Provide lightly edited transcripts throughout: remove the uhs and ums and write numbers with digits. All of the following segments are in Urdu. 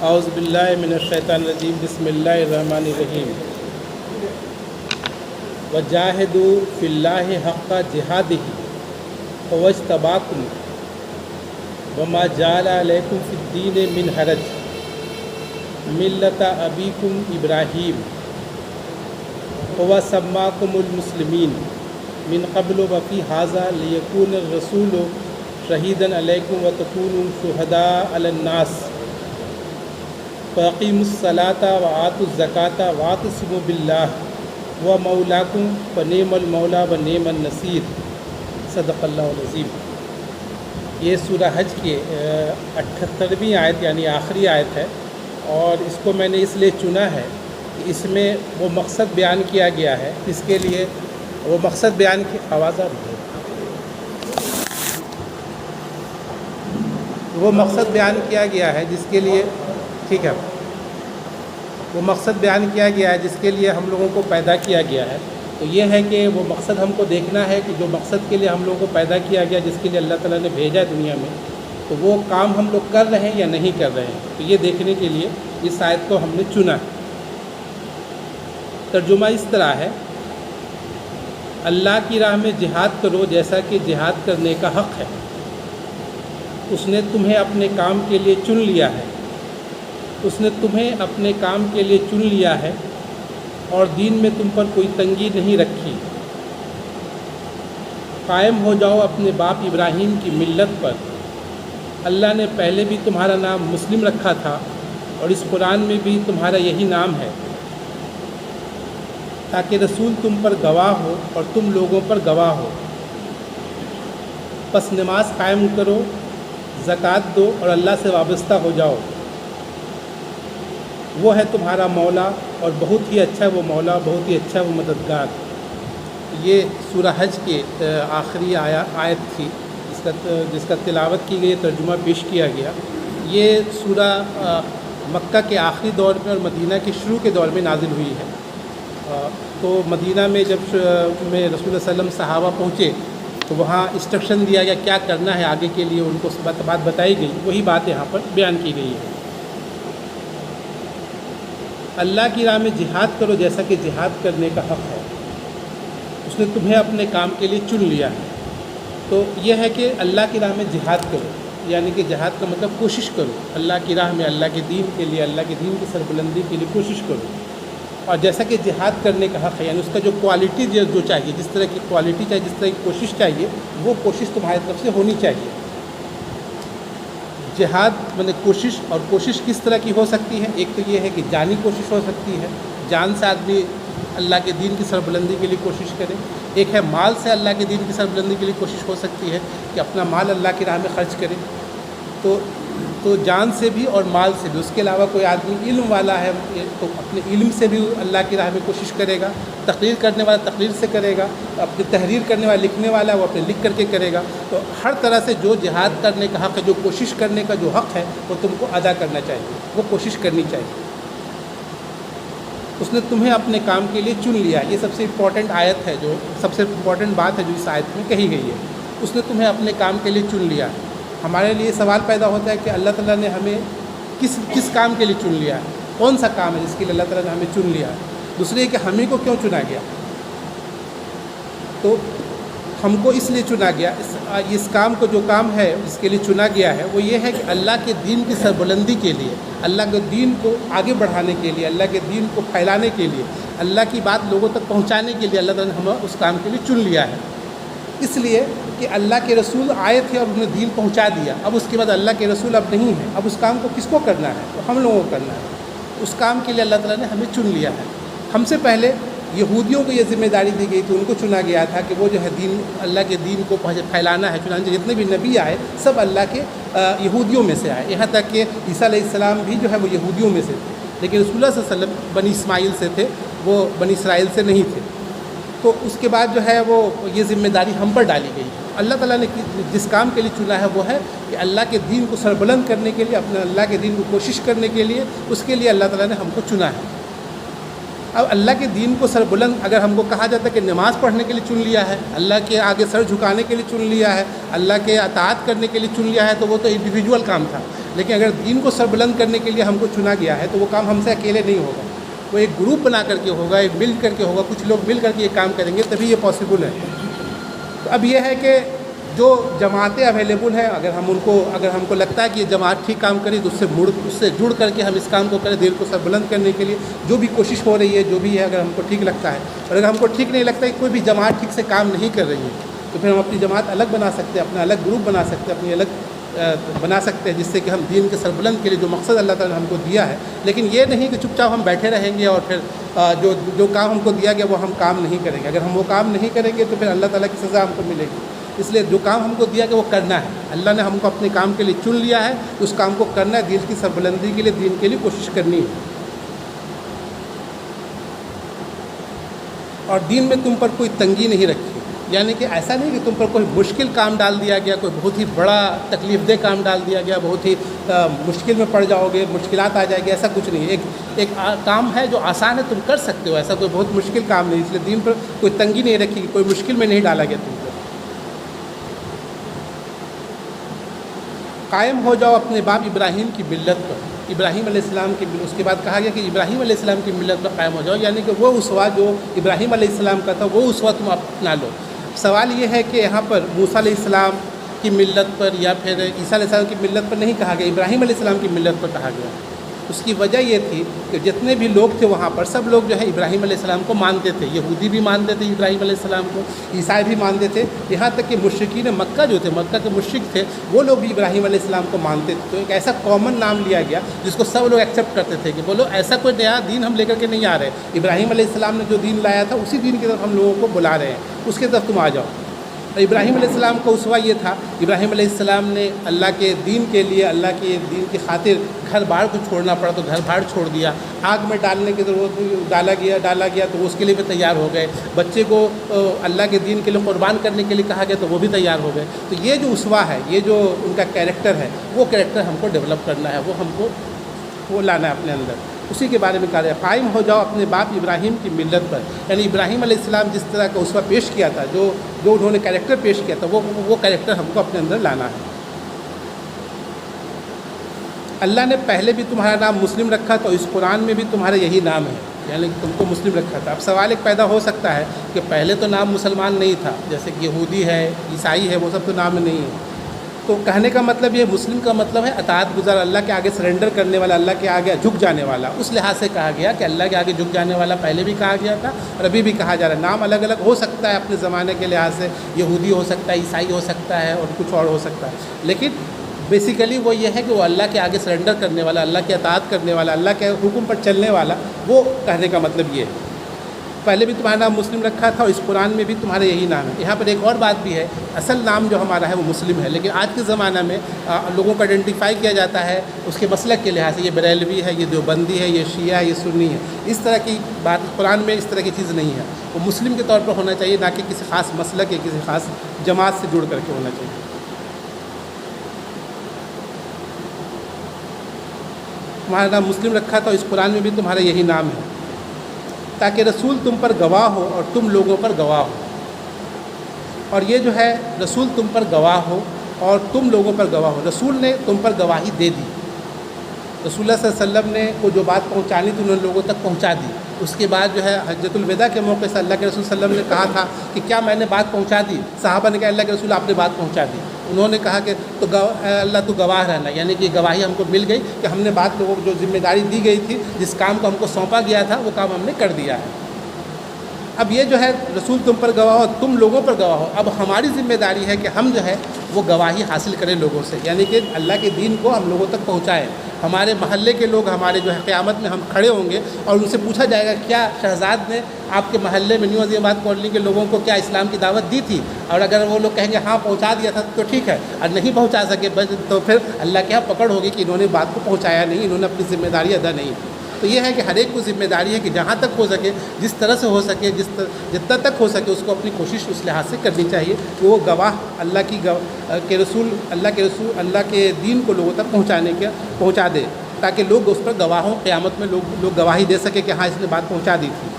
اعوذ باللہ من الشیطان الرجیم بسم اللہ الرحمن الرحیم وجاہدوا فی اللہ حق جہادہ هو اجتباکم وما جعل علیکم فی الدین من حرج ملۃ ابیکم ابراہیم هو سماکم المسلمین من قبل وفی ھذا لیکون الرسول شہیدا علیکم وتکونوا شہداء علی الناس فاقیموا الصلاۃ وآتوا الزکاۃ واعتصموا باللہ ومولاکم فنعم المولا ونعم النصیر صدق اللہ العظیم۔ یہ سورہ حج کی 78ویں آیت یعنی آخری آیت ہے، اور اس کو میں نے اس لیے چنا ہے کہ اس میں وہ مقصد بیان کیا گیا ہے جس کے لیے وہ مقصد بیان کی آواز آ رہی ہے، وہ مقصد بیان کیا گیا ہے جس کے لیے ٹھیک ہے، وہ مقصد بیان کیا گیا ہے جس کے لیے ہم لوگوں کو پیدا کیا گیا ہے۔ تو یہ ہے کہ وہ مقصد ہم کو دیکھنا ہے کہ جو مقصد کے لیے ہم لوگوں کو پیدا کیا گیا، جس کے لیے اللہ تعالیٰ نے بھیجا ہے دنیا میں، تو وہ کام ہم لوگ کر رہے ہیں یا نہیں کر رہے ہیں۔ تو یہ دیکھنے کے لیے اس آیت کو ہم نے چنا ہے۔ ترجمہ اس طرح ہے، اللہ کی راہ میں جہاد کرو جیسا کہ جہاد کرنے کا حق ہے۔ اس نے تمہیں اپنے کام کے لیے چن لیا ہے، اس نے تمہیں اپنے کام کے لیے چن لیا ہے اور دین میں تم پر کوئی تنگی نہیں رکھی۔ قائم ہو جاؤ اپنے باپ ابراہیم کی ملت پر۔ اللہ نے پہلے بھی تمہارا نام مسلم رکھا تھا اور اس قرآن میں بھی تمہارا یہی نام ہے، تاکہ رسول تم پر گواہ ہو اور تم لوگوں پر گواہ ہو۔ پس نماز قائم کرو، زکوٰۃ دو اور اللہ سے وابستہ ہو جاؤ۔ وہ ہے تمہارا مولا اور بہت ہی اچھا وہ مولا، بہت ہی اچھا وہ مددگار۔ یہ سورہ حج کی آخری آیت تھی جس کا تلاوت کی گئی، ترجمہ پیش کیا گیا۔ یہ سورہ مکہ کے آخری دور میں اور مدینہ کے شروع کے دور میں نازل ہوئی ہے۔ تو مدینہ میں جب میں رسول اللہ صلی اللہ علیہ وسلم صحابہ پہنچے تو وہاں انسٹرکشن دیا گیا کیا کرنا ہے آگے کے لیے، ان کو بات بتائی گئی، وہی بات یہاں پر بیان کی گئی ہے۔ اللہ کی راہ میں جہاد کرو جیسا کہ جہاد کرنے کا حق ہے، اس نے تمہیں اپنے کام کے لیے چن لیا ہے۔ تو یہ ہے کہ اللہ کی راہ میں جہاد کرو، یعنی کہ جہاد کا مطلب کوشش کرو، اللہ کی راہ میں اللہ کے دین کے لیے، اللہ کے دین کی سربلندی کے لیے کوشش کرو۔ اور جیسا کہ جہاد کرنے کا حق ہے، یعنی اس کا جو کوالٹی جو چاہیے، جس طرح کی کوالٹی چاہیے، جس طرح کی کوشش چاہیے، وہ کوشش تمہاری طرف سے ہونی چاہیے۔ جہاد میں کوشش، اور کوشش کس طرح کی ہو سکتی ہے؟ ایک تو یہ ہے کہ جانی کوشش ہو سکتی ہے، جان سے آدمی اللہ کے دین کی سربلندی کے لیے کوشش کرے۔ ایک ہے مال سے اللہ کے دین کی سربلندی کے لیے کوشش ہو سکتی ہے کہ اپنا مال اللہ کی راہ میں خرچ کرے۔ تو جان سے بھی اور مال سے بھی۔ اس کے علاوہ کوئی آدمی علم والا ہے تو اپنے علم سے بھی اللہ کی راہ میں کوشش کرے گا، تقریر کرنے والا تقریر سے کرے گا، اپنی تحریر کرنے والا لکھنے والا وہ اپنے لکھ کر کے کرے گا۔ تو ہر طرح سے جو جہاد کرنے کا حق ہے، جو کوشش کرنے کا جو حق ہے، وہ تم کو ادا کرنا چاہیے، وہ کوشش کرنی چاہیے۔ اس نے تمہیں اپنے کام کے لیے چن لیا۔ یہ سب سے امپورٹنٹ آیت ہے، جو سب سے امپورٹنٹ بات ہے جو اس آیت میں کہی گئی ہے۔ اس نے تمہیں اپنے کام کے لیے چن لیا۔ ہمارے لیے سوال پیدا ہوتا ہے کہ اللہ تعالیٰ نے ہمیں کس کام کے لیے چن لیا ہے، کون سا کام ہے جس کے لیے اللہ تعالیٰ نے ہمیں چن لیا ہے۔ دوسرے کہ ہمیں کو کیوں چنا گیا؟ تو ہم کو اس لیے چنا گیا، اس کام کو جو کام ہے اس کے لیے چنا گیا ہے، وہ یہ ہے کہ اللہ کے دین کی سربلندی کے لیے، اللہ کے دین کو آگے بڑھانے کے لیے، اللہ کے دین کو پھیلانے کے لیے، اللہ کی بات لوگوں تک پہنچانے کے لیے اللہ تعالیٰ نے ہمیں اس کام کے لیے چن لیا ہے۔ اس لیے کہ اللہ کے رسول آئے تھے اور انہیں دین پہنچا دیا، اب اس کے بعد اللہ کے رسول اب نہیں ہے، اب اس کام کو کس کو کرنا ہے؟ تو ہم لوگوں کو کرنا ہے۔ اس کام کے لیے اللہ تعالیٰ نے ہمیں چن لیا ہے۔ ہم سے پہلے یہودیوں کو یہ ذمہ داری دی گئی تھی، ان کو چنا گیا تھا کہ وہ جو ہے دین، اللہ کے دین کو پھیلانا ہے۔ چنانچہ جتنے بھی نبی آئے سب اللہ کے یہودیوں میں سے آئے، یہاں تک کہ عیسیٰ علیہ السلام بھی جو ہے وہ یہودیوں میں سے تھے، لیکن رسول اللہ صلی اللہ علیہ وسلم بنی اسماعیل سے تھے، وہ بنی اسرائیل سے نہیں تھے۔ تو اس کے بعد جو ہے وہ یہ ذمہ داری ہم پر ڈالی گئی۔ اللہ تعالیٰ نے جس کام کے لیے چنا ہے وہ ہے کہ اللہ کے دین کو سربلند کرنے کے لیے، اپنے اللہ کے دین کو کوشش کرنے کے لیے، اس کے لیے اللہ تعالیٰ نے ہم کو چنا ہے۔ اب اللہ کے دین کو سربلند اگر ہم کو کہا جاتا ہے کہ نماز پڑھنے کے لیے چن لیا ہے، اللہ کے آگے سر جھکانے کے لیے چن لیا ہے، اللہ کے اطاعت کرنے کے لیے چن لیا ہے، تو وہ تو انڈیویجول کام تھا. لیکن اگر دین کو سربلند کرنے کے لیے ہم کو چنا گیا ہے تو وہ کام ہم سے اکیلے نہیں ہوگا، وہ ایک گروپ بنا کر کے ہوگا، ایک مل کر کے ہوگا، کچھ لوگ مل کر کے یہ کام کریں گے تبھی یہ پاسبل ہے. تو اب یہ ہے کہ جو جماعتیں اویلیبل ہیں، اگر ہم کو لگتا ہے کہ یہ جماعت ٹھیک کام کری تو اس سے جڑ کر کے ہم اس کام کو کریں، دین کو سربلند کرنے کے لیے جو بھی کوشش ہو رہی ہے، جو بھی ہے، اگر ہم کو ٹھیک لگتا ہے. اور اگر ہم کو ٹھیک نہیں لگتا ہے کہ کوئی بھی جماعت ٹھیک سے کام نہیں کر رہی ہے، تو پھر ہم اپنی جماعت الگ بنا سکتے ہیں، اپنا الگ گروپ بنا سکتے ہیں، اپنی الگ بنا سکتے ہیں، جس سے کہ ہم دین کے سربلند کے لیے جو مقصد اللہ تعالیٰ نے ہم کو دیا ہے. لیکن یہ نہیں کہ چپ چاپ ہم بیٹھے رہیں گے اور پھر جو کام ہم کو دیا گیا وہ ہم کام نہیں کریں گے. اگر ہم وہ کام نہیں کریں گے تو پھر اللہ تعالیٰ کی سزا ہم کو ملے گی. اس لیے جو کام ہم کو دیا گیا وہ کرنا ہے. اللہ نے ہم کو اپنے کام کے لیے چن لیا ہے، اس کام کو کرنا ہے، دین کی سربلندی کے لیے، دین کے لیے کوشش کرنی ہے. اور دین میں تم پر کوئی تنگی نہیں رکھی، یعنی کہ ایسا نہیں کہ تم پر کوئی مشکل کام ڈال دیا گیا، کوئی بہت ہی بڑا تکلیف دہ کام ڈال دیا گیا، بہت ہی مشکل میں پڑ جاؤ گے، مشکلات آ جائے گی، ایسا کچھ نہیں. ایک کام ہے جو آسان ہے، تم کر سکتے ہو، ایسا کوئی بہت مشکل کام نہیں. اس لیے دین پر کوئی تنگی نہیں رکھی، کوئی مشکل میں نہیں ڈالا گیا تم کو. قائم ہو جاؤ اپنے باپ ابراہیم کی ملت پر. ابراہیم علیہ السلام کی اس کے بعد کہا گیا کہ ابراہیم علیہ السلام کی ملت پر قائم ہو جاؤ، یعنی کہ وہ اسوا جو ابراہیم علیہ السلام کا تھا وہ اسوا تم اپنا لو. سوال یہ ہے کہ یہاں پر موسیٰ علیہ السلام کی ملت پر یا پھر عیسیٰ علیہ السلام کی ملت پر نہیں کہا گیا، ابراہیم علیہ السلام کی ملت پر کہا گیا. اس کی وجہ یہ تھی کہ جتنے بھی لوگ تھے وہاں پر سب لوگ جو ہے ابراہیم علیہ السلام کو مانتے تھے. یہودی بھی مانتے تھے ابراہیم علیہ السلام کو، عیسائی بھی مانتے تھے، یہاں تک کہ مشرکین مکہ جو تھے، مکہ کے مشرک تھے، وہ لوگ بھی ابراہیم علیہ السلام کو مانتے تھے. تو ایک ایسا کامن نام لیا گیا جس کو سب لوگ ایکسیپٹ کرتے تھے کہ بولو ایسا کوئی نیا دین ہم لے کر کے نہیں آ رہے، ابراہیم علیہ السلام نے جو دین لایا تھا اسی دین کی طرف ہم لوگوں کو بلا رہے ہیں، اس کی طرف تم آ جاؤ. ابراہیم علیہ السلام کا اسوہ یہ تھا. ابراہیم علیہ السلام نے اللہ کے دین کے لیے، اللہ کے دین کی خاطر گھر بار کو چھوڑنا پڑا تو گھر بار چھوڑ دیا. آگ میں ڈالنے کی ضرورت ڈالا گیا تو اس کے لیے بھی تیار ہو گئے. بچے کو اللہ کے دین کے لیے قربان کرنے کے لیے کہا گیا تو وہ بھی تیار ہو گئے. تو یہ جو اسوہ ہے، یہ جو ان کا کیریکٹر ہے، وہ کیریکٹر ہم کو ڈیولپ کرنا ہے، وہ ہم کو وہ لانا ہے اپنے اندر. اسی کے بارے میں کہا ہے قائم ہو جاؤ اپنے باپ ابراہیم کی ملت پر. یعنی ابراہیم علیہ السلام جس طرح کا اسوہ پیش کیا تھا، جو انہوں نے کیریکٹر پیش کیا تھا، وہ کیریکٹر ہم کو اپنے اندر لانا ہے. اللہ نے پہلے بھی تمہارا نام مسلم رکھا تو اس قرآن میں بھی تمہارا یہی نام ہے، یعنی تم کو مسلم رکھا تھا. اب سوال ایک پیدا ہو سکتا ہے کہ پہلے تو نام مسلمان نہیں تھا، جیسے کہ یہودی ہے، عیسائی ہے، وہ سب تو نام نہیں ہے. تو کہنے کا مطلب یہ مسلم کا مطلب ہے اطاعت گزار، اللہ کے آگے سرنڈر کرنے والا، اللہ کے آگے جھک جانے والا. اس لحاظ سے کہا گیا کہ اللہ کے آگے جھک جانے والا پہلے بھی کہا گیا تھا اور ابھی بھی کہا جا رہا ہے. نام الگ الگ ہو سکتا ہے اپنے زمانے کے لحاظ سے، یہودی ہو سکتا ہے، عیسائی ہو سکتا ہے اور کچھ اور ہو سکتا ہے، لیکن بیسیکلی وہ یہ ہے کہ وہ اللہ کے آگے سرنڈر کرنے والا، اللہ کی اطاعت کرنے والا، اللہ کے حکم پر چلنے والا، وہ کہنے کا مطلب یہ ہے. پہلے بھی تمہارا نام مسلم رکھا تھا اور اس قرآن میں بھی تمہارا یہی نام ہے. یہاں پر ایک اور بات بھی ہے، اصل نام جو ہمارا ہے وہ مسلم ہے، لیکن آج کے زمانہ میں لوگوں کو آئیڈینٹیفائی کیا جاتا ہے اس کے مسلک کے لحاظ سے، یہ بریلوی ہے، یہ دیوبندی ہے، یہ شیعہ ہے، یہ سنی ہے. اس طرح کی بات قرآن میں اس طرح کی چیز نہیں ہے. وہ مسلم کے طور پر ہونا چاہیے، نہ کہ کسی خاص مسلک یا کسی خاص جماعت سے جڑ کر کے ہونا چاہیے. تمہارا نام مسلم رکھا تھا اس قرآن میں بھی تمہارا یہی نام ہے تاکہ رسول تم پر گواہ ہو اور تم لوگوں پر گواہ ہو. اور یہ جو ہے رسول تم پر گواہ ہو اور تم لوگوں پر گواہ ہو. رسول نے تم پر گواہی دے دی. رسول اللہ صلی اللہ علیہ وسلم نے کو جو بات پہنچانی تھی انہوں نے لوگوں تک پہنچا دی. اس کے بعد جو ہے حجۃ الوداع کے موقع سے اللہ کے رسول صلی اللہ علیہ وسلم نے کہا تھا کہ کیا میں نے بات پہنچا دی؟ صحابہ نے کہا اللہ کے رسول آپ نے بات پہنچا دی. انہوں نے کہا کہ تو اللہ تو گواہ رہنا، یعنی کہ گواہی ہم کو مل گئی کہ ہم نے بات لوگوں کو جو ذمہ داری دی گئی تھی، جس کام کو ہم کو سونپا گیا تھا وہ کام ہم نے کر دیا ہے. اب یہ جو ہے رسول تم پر گواہ ہو، تم لوگوں پر گواہ ہو. اب ہماری ذمہ داری ہے کہ ہم جو ہے وہ گواہی حاصل کریں لوگوں سے، یعنی کہ اللہ کے دین کو ہم لوگوں تک پہنچائیں. ہمارے محلے کے لوگ ہمارے جو ہے قیامت میں ہم کھڑے ہوں گے اور ان سے پوچھا جائے گا کیا شہزاد نے آپ کے محلے میں نیو عظیم آباد کالونی کے لوگوں کو کیا اسلام کی دعوت دی تھی؟ اور اگر وہ لوگ کہیں گے ہاں پہنچا دیا تھا تو ٹھیک ہے، اور نہیں پہنچا سکے تو پھر اللہ کے یہاں پکڑ ہوگی کہ انہوں نے بات کو پہنچایا نہیں، انہوں نے اپنی ذمہ داری ادا نہیں کی. تو یہ ہے کہ ہر ایک کو ذمہ داری ہے کہ جہاں تک ہو سکے، جس طرح سے ہو سکے، جتنا تک ہو سکے اس کو اپنی کوشش اس لحاظ سے کرنی چاہیے کہ وہ گواہ اللہ کے رسول اللہ کے دین کو لوگوں تک پہنچا دے. تاکہ لوگ اس پر گواہوں قیامت میں لوگ گواہی دے سکے کہ ہاں اس نے بات پہنچا دی تھی۔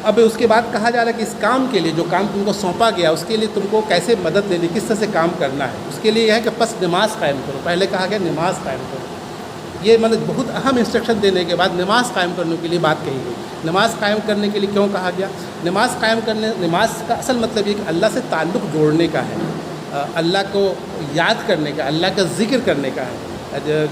اب اس کے بعد کہا جا رہا ہے کہ اس کام کے لیے جو کام تم کو سونپا گیا اس کے لیے تم کو کیسے مدد لینی، کس طرح سے کام کرنا ہے۔ اس کے لیے یہ ہے کہ پس نماز قائم کرو، پہلے کہا گیا نماز قائم کرو، یہ مطلب بہت اہم انسٹرکشن دینے کے بعد نماز قائم کرنے کے لیے بات کہی گئی۔ نماز قائم کرنے کے لیے کیوں کہا گیا؟ نماز کا اصل مطلب یہ کہ اللہ سے تعلق جوڑنے کا ہے، اللہ کو یاد کرنے کا، اللہ کا ذکر کرنے کا ہے۔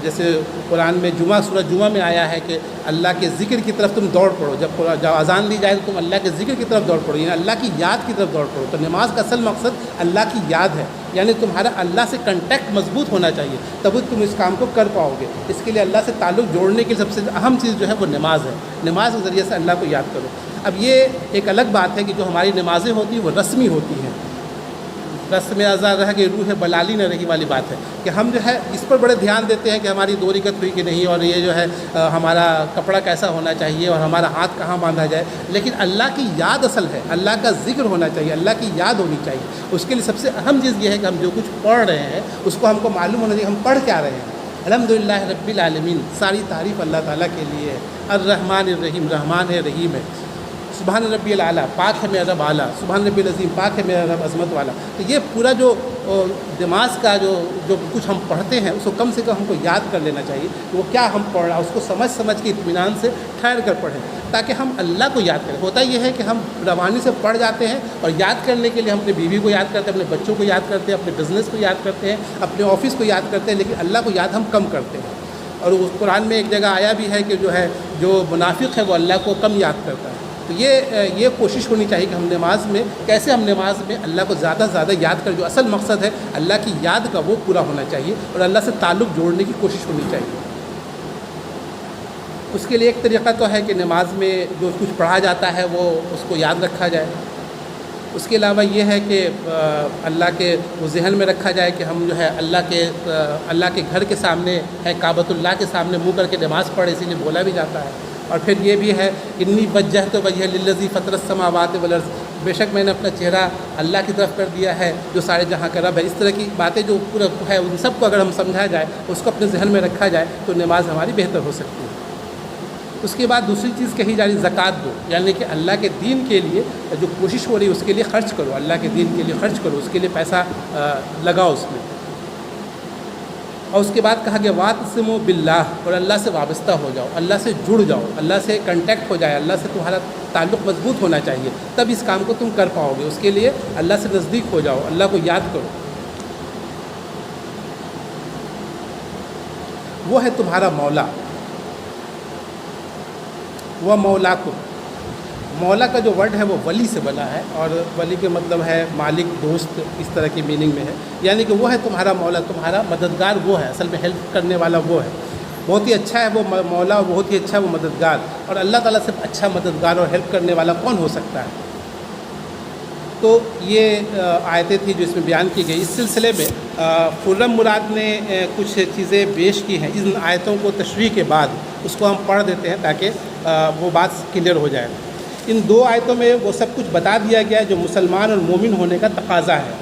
جیسے قرآن میں سورہ جمعہ میں آیا ہے کہ اللہ کے ذکر کی طرف تم دوڑ پڑو، جب اذان دی جائے تو تم اللہ کے ذکر کی طرف دوڑ پڑو، یعنی اللہ کی یاد کی طرف دوڑ پڑو۔ تو نماز کا اصل مقصد اللہ کی یاد ہے، یعنی تمہارا اللہ سے کنٹیکٹ مضبوط ہونا چاہیے، تب تم اس کام کو کر پاؤ گے۔ اس کے لیے اللہ سے تعلق جوڑنے کی سب سے اہم چیز جو ہے وہ نماز ہے، نماز کے ذریعے سے اللہ کو یاد کرو۔ اب یہ ایک الگ بات ہے کہ جو ہماری نمازیں ہوتی ہیں وہ رسمی ہوتی ہیں، رسم آزاد رہ کہ روح بلالی نہ رہی والی بات ہے کہ ہم جو ہے اس پر بڑے دھیان دیتے ہیں کہ ہماری 2 رکعت ہوئی کہ نہیں، اور یہ جو ہے ہمارا کپڑا کیسا ہونا چاہیے اور ہمارا ہاتھ کہاں باندھا جائے، لیکن اللہ کی یاد اصل ہے، اللہ کا ذکر ہونا چاہیے، اللہ کی یاد ہونی چاہیے۔ اس کے لیے سب سے اہم چیز یہ ہے کہ ہم جو کچھ پڑھ رہے ہیں اس کو ہم کو معلوم ہونا چاہیے ہم پڑھ کیا رہے ہیں۔ الحمدللہ رب العالمین، ساری تعریف اللہ تعالیٰ کے لیے ہے۔ الرحمن الرحیم، رحمان ہے رحیم ہے۔ سبحان ربی الاعلیٰ، پاک ہے میرا رب اعلیٰ۔ سبحان ربی العظیم، پاک ہے میرا رب عظمت والا۔ تو یہ پورا جو نماز کا جو کچھ ہم پڑھتے ہیں اس کو کم سے کم ہم کو یاد کر لینا چاہیے کہ وہ کیا ہم پڑھ رہا ہے، اس کو سمجھ کے اطمینان سے ٹھہر کر پڑھیں تاکہ ہم اللہ کو یاد کریں۔ ہوتا یہ ہے کہ ہم روانی سے پڑھ جاتے ہیں اور یاد کرنے کے لیے ہم اپنی بیوی کو یاد کرتے ہیں، اپنے بچوں کو یاد کرتے ہیں، اپنے بزنس کو یاد کرتے ہیں، اپنے آفس کو یاد کرتے ہیں، لیکن اللہ کو یاد ہم کم کرتے ہیں۔ اور اس قرآن میں ایک جگہ آیا بھی ہے کہ جو منافق ہے وہ اللہ کو کم یاد کرتا ہے۔ تو یہ کوشش ہونی چاہیے کہ ہم نماز میں اللہ کو زیادہ سے زیادہ یاد کر، جو اصل مقصد ہے اللہ کی یاد کا وہ پورا ہونا چاہیے اور اللہ سے تعلق جوڑنے کی کوشش ہونی چاہیے۔ اس کے لیے ایک طریقہ تو ہے کہ نماز میں جو کچھ پڑھا جاتا ہے وہ اس کو یاد رکھا جائے۔ اس کے علاوہ یہ ہے کہ اللہ کے وہ ذہن میں رکھا جائے کہ ہم جو ہے اللہ کے گھر کے سامنے ہے، کعبۃ اللہ کے سامنے منہ کر کے نماز پڑھے، اسی لیے بولا بھی جاتا ہے۔ اور پھر یہ بھی ہے انی وجہت وجہ للذی فطر السماوات والارض، بے شک میں نے اپنا چہرہ اللہ کی طرف کر دیا ہے جو سارے جہاں کا رب ہے۔ اس طرح کی باتیں جو پورا ہے ان سب کو اگر ہم سمجھا جائے، اس کو اپنے ذہن میں رکھا جائے تو نماز ہماری بہتر ہو سکتی ہے۔ اس کے بعد دوسری چیز کہی جا رہی زکوٰۃ دو، یعنی کہ اللہ کے دین کے لیے جو کوشش ہو رہی ہے اس کے لیے خرچ کرو، اللہ کے دین کے لیے خرچ کرو، اس کے لیے پیسہ لگاؤ اس میں۔ اور اس کے بعد کہا گیا واعتصموا باللہ، اور اللہ سے وابستہ ہو جاؤ، اللہ سے جڑ جاؤ، اللہ سے کنٹیکٹ ہو جائے، اللہ سے تمہارا تعلق مضبوط ہونا چاہیے، تب اس کام کو تم کر پاؤ گے۔ اس کے لیے اللہ سے نزدیک ہو جاؤ، اللہ کو یاد کرو، وہ ہے تمہارا مولا، وہ مولاکم۔ مولا کا جو ورڈ ہے وہ ولی سے بنا ہے، اور ولی کے مطلب ہے مالک، دوست، اس طرح کی میننگ میں ہے، یعنی کہ وہ ہے تمہارا مولا، تمہارا مددگار وہ ہے، اصل میں ہیلپ کرنے والا وہ ہے۔ بہت ہی اچھا ہے وہ مولا، اور بہت ہی اچھا ہے وہ مددگار، اور اللہ تعالیٰ سے اچھا مددگار اور ہیلپ کرنے والا کون ہو سکتا ہے؟ تو یہ آیتیں تھیں جو اس میں بیان کی گئی۔ اس سلسلے میں خرم مراد نے کچھ چیزیں پیش کی ہیں، ان آیتوں کو تشریح کے بعد اس کو ہم پڑھ دیتے ہیں تاکہ وہ بات کلیئر ہو جائے۔ ان 2 آیتوں میں وہ سب کچھ بتا دیا گیا ہے جو مسلمان اور مومن ہونے کا تقاضا ہے۔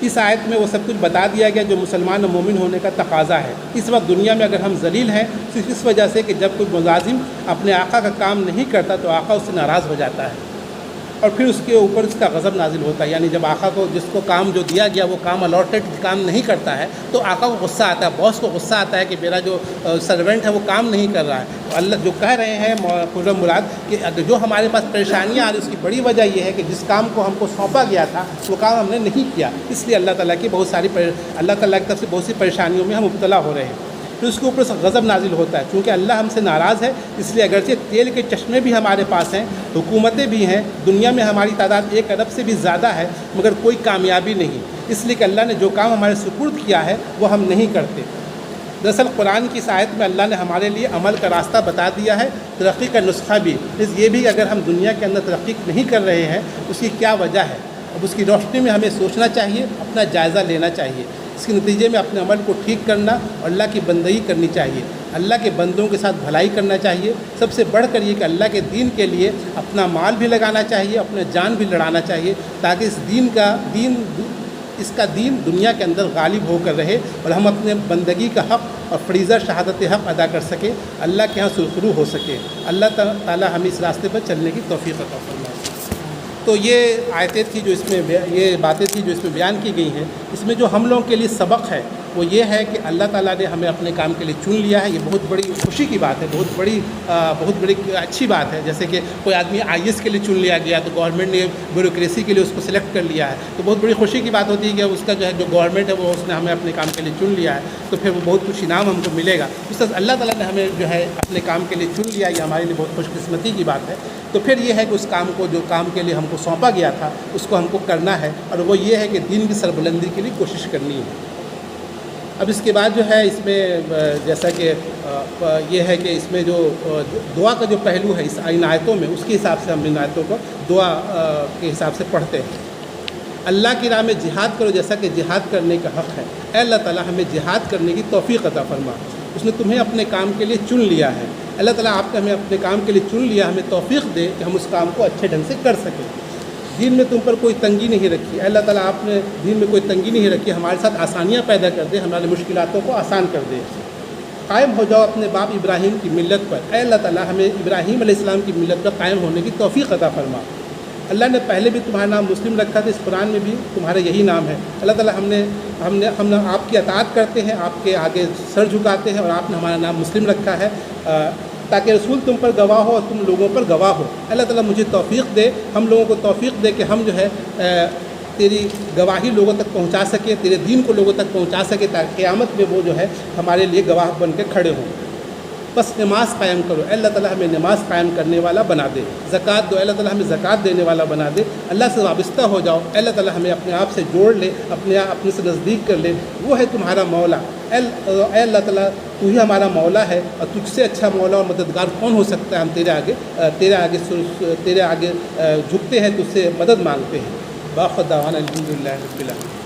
اس آیت میں وہ سب کچھ بتا دیا گیا جو مسلمان اور مومن ہونے کا تقاضا ہے۔ اس وقت دنیا میں اگر ہم ذلیل ہیں تو اس وجہ سے کہ جب کوئی ملازم اپنے آقا کا کام نہیں کرتا تو آقا اس سے ناراض ہو جاتا ہے، اور پھر اس کے اوپر اس کا غضب نازل ہوتا ہے، یعنی جب آقا کو جس کو کام جو دیا گیا وہ کام الاٹڈ کام نہیں کرتا ہے تو آقا کو غصہ آتا ہے، باس کو غصہ آتا ہے کہ میرا جو سرونٹ ہے وہ کام نہیں کر رہا ہے۔ تو اللہ جو کہہ رہے ہیں خرم مراد کہ جو ہمارے پاس پریشانیاں آ رہی اس کی بڑی وجہ یہ ہے کہ جس کام کو ہم کو سونپا گیا تھا وہ کام ہم نے نہیں کیا، اس لیے اللہ تعالیٰ کی اللہ تعالیٰ کی طرف سے بہت سی پریشانیوں میں ہم مبتلا ہو رہے ہیں۔ پھر اس کے اوپر سے غضب نازل ہوتا ہے، چونکہ اللہ ہم سے ناراض ہے اس لیے اگرچہ تیل کے چشمے بھی ہمارے پاس ہیں، حکومتیں بھی ہیں، دنیا میں ہماری تعداد 1 ارب سے بھی زیادہ ہے، مگر کوئی کامیابی نہیں، اس لیے کہ اللہ نے جو کام ہمارے سپرد کیا ہے وہ ہم نہیں کرتے۔ دراصل قرآن کی اس آیت میں اللہ نے ہمارے لیے عمل کا راستہ بتا دیا ہے، ترقی کا نسخہ بھی، یہ بھی اگر ہم دنیا کے اندر ترقی نہیں کر رہے ہیں اس کی کیا وجہ ہے، اب اس کی روشنی میں ہمیں سوچنا چاہیے، اپنا جائزہ لینا چاہیے، اس کے نتیجے میں اپنے عمل کو ٹھیک کرنا اور اللہ کی بندگی کرنی چاہیے، اللہ کے بندوں کے ساتھ بھلائی کرنا چاہیے، سب سے بڑھ کر یہ کہ اللہ کے دین کے لیے اپنا مال بھی لگانا چاہیے، اپنا جان بھی لڑانا چاہیے، تاکہ اس کا دین دنیا کے اندر غالب ہو کر رہے اور ہم اپنے بندگی کا حق اور فریضہ شہادت حق ادا کر سکیں، اللہ کے ہاں سرخرو ہو سکے۔ اللہ تعالیٰ ہمیں اس راستے پر چلنے کی توفیق عطا فرمائے۔ تو یہ آیتیں تھی جو اس میں یہ باتیں تھیں جو اس میں بیان کی گئی ہیں۔ اس میں جو ہم لوگوں کے لیے سبق ہے وہ یہ ہے کہ اللہ تعالیٰ نے ہمیں اپنے کام کے لیے چن لیا ہے۔ یہ بہت بڑی خوشی کی بات ہے، بہت بڑی اچھی بات ہے۔ جیسے کہ کوئی آدمی IAS کے لیے چن لیا گیا تو گورنمنٹ نے بیوروکریسی کے لیے اس کو سلیکٹ کر لیا ہے، تو بہت بڑی خوشی کی بات ہوتی ہے کہ اس کا جو ہے جو گورنمنٹ ہے وہ اس نے ہمیں اپنے کام کے لیے چن لیا ہے، تو پھر وہ بہت کچھ انعام ہم کو ملے گا۔ اس طرح اللہ تعالیٰ نے ہمیں جو ہے اپنے کام کے لیے چن لیا، یہ ہمارے لیے بہت خوش قسمتی کی بات ہے۔ تو پھر یہ ہے کہ اس کام کو جو کام کے لیے ہم کو سونپا گیا تھا اس کو ہم کو کرنا ہے، اور وہ یہ ہے کہ دین کی سربلندی کے لیے کوشش کرنی ہے۔ اب اس کے بعد جو ہے اس میں جیسا کہ یہ ہے کہ اس میں جو دعا کا جو پہلو ہے ان آیتوں میں، اس کے حساب سے ہم ان آیتوں کو دعا کے حساب سے پڑھتے ہیں۔ اللہ کی راہ میں جہاد کرو جیسا کہ جہاد کرنے کا حق ہے۔ اے اللہ تعالیٰ ہمیں جہاد کرنے کی توفیق عطا فرما، اس نے تمہیں اپنے کام کے لیے چن لیا ہے۔ اللہ تعالیٰ آپ نے ہمیں اپنے کام کے لیے چن لیا، ہمیں توفیق دے کہ ہم اس کام کو اچھے ڈھنگ سے کر سکیں۔ دین میں تم پر کوئی تنگی نہیں رکھی، اللہ تعالیٰ آپ نے دین میں کوئی تنگی نہیں رکھی، ہمارے ساتھ آسانیاں پیدا کر دے، ہمارے مشکلاتوں کو آسان کر دے۔ قائم ہو جاؤ اپنے باپ ابراہیم کی ملت پر، اے اللہ تعالیٰ ہمیں ابراہیم علیہ السلام کی ملت پر قائم ہونے کی توفیق عطا فرما۔ اللہ نے پہلے بھی تمہارا نام مسلم رکھا تھا، اس قرآن میں بھی تمہارا یہی نام ہے۔ اللہ تعالیٰ ہم آپ کی اطاعت کرتے ہیں، آپ کے آگے سر جھکاتے ہیں، اور آپ نے ہمارا نام مسلم رکھا ہے تاکہ رسول تم پر گواہ ہو اور تم لوگوں پر گواہ ہو۔ اللہ تعالیٰ مجھے توفیق دے، ہم لوگوں کو توفیق دے کہ ہم جو ہے تیری گواہی لوگوں تک پہنچا سکیں، تیرے دین کو لوگوں تک پہنچا سکیں، تاکہ قیامت میں وہ جو ہے ہمارے لیے گواہ بن کے کھڑے ہوں۔ بس نماز قائم کرو، اللہ تعالیٰ ہمیں نماز قائم کرنے والا بنا دے۔ زکوٰۃ دو، اللہ تعالیٰ ہمیں زکوٰۃ دینے والا بنا دے۔ اللہ سے وابستہ ہو جاؤ، اللہ تعالیٰ ہمیں اپنے آپ سے جوڑ لے، اپنے سے نزدیک کر لے، وہ ہے تمہارا مولا۔ اے اللہ تعالیٰ تو ہی ہمارا مولا ہے، اور تجھ سے اچھا مولا اور مددگار کون ہو سکتا ہے؟ ہم تیرے آگے جھکتے ہیں، تجھ سے مدد مانگتے ہیں۔ باخر دعوانا الحمدللہ رب العالمین۔